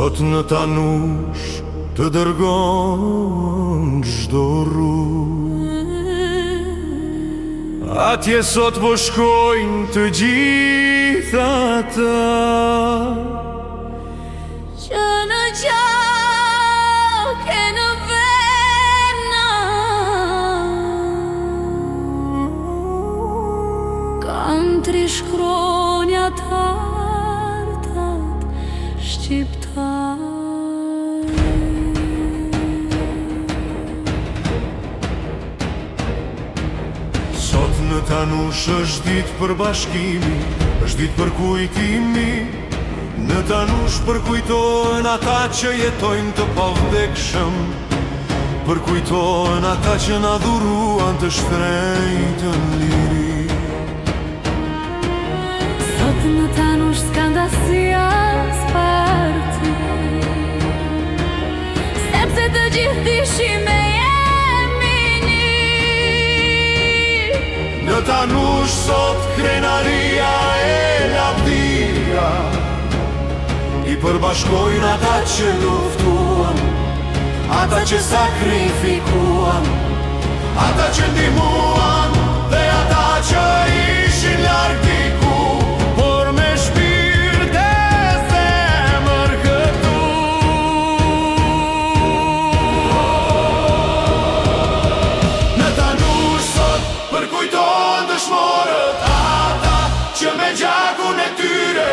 Sot në Tanush të dërgon çdo rrugë, atje sot po shkojnë të gjitha ata që në gjak e në vena kanë tri shkronja tartat shqiptar. Sot në Tanush është ditë për bashkimi, është ditë për kujtimi. Në Tanush përkujtohen ata që jetojnë të pavdekshëm, përkujtohen ata që na dhuruan të shtrejtën liri. Sot në Tanush s'kandasia s'parti, sepse të gjithë dishim e jemi një. Në Tanush sot krenaria e lavdia i përbashkojnë ata që luftuan, ata që sakrifikuan, ata që ndihmuan dhe ata që ishin larg diku, por me shpirt e zemër këtu. Në Tanush sot përkujtohen dëshmorët, ata që me gjakun e tyre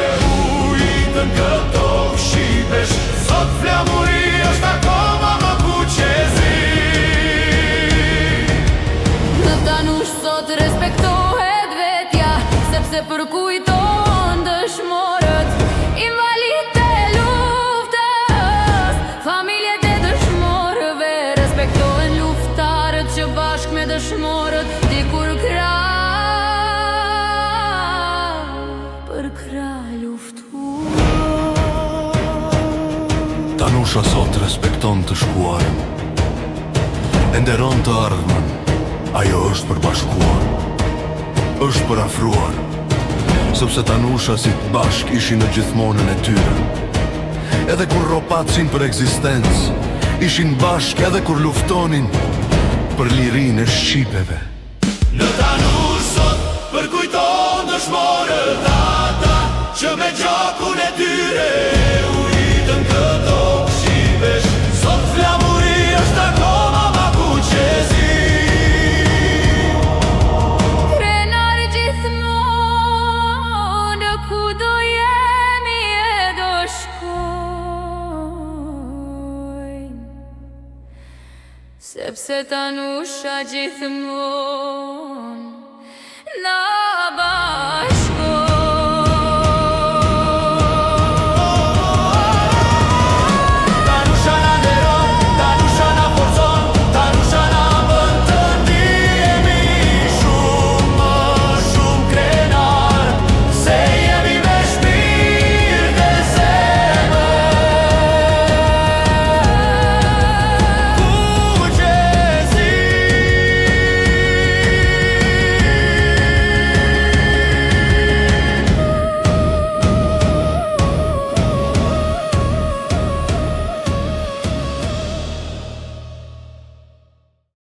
ujitën këto shqipesh. Sot flamuri është akoma më kuqezi. Në Tanush sot respektohet vetja, sepse përkujtohen dëshmorët, invalidët e luftës, familjet e dëshmorëve. Respektohen luftarët që bashkë me dëshmorët dikur për krah luftuan. Tanusha sot respekton të shkuarën, e nderon të ardhmen. Ajo është përbashkuar, është përafruar, sepse Tanushasit bashk ishin në gjithmonën e tyre. Edhe kur ropacin për ekzistencë, ishin bashk edhe kur luftonin për lirinë e shqipeve. Në Tanush sot përkujton dëshmorët, ata që me gjakun e tyre ujitën këto shqipesh. Sot flamuri është akoma ma kuqezi. Krenar gjithmonë ku do jemi e do shkojnë, sepse Tanusha gjithmonë na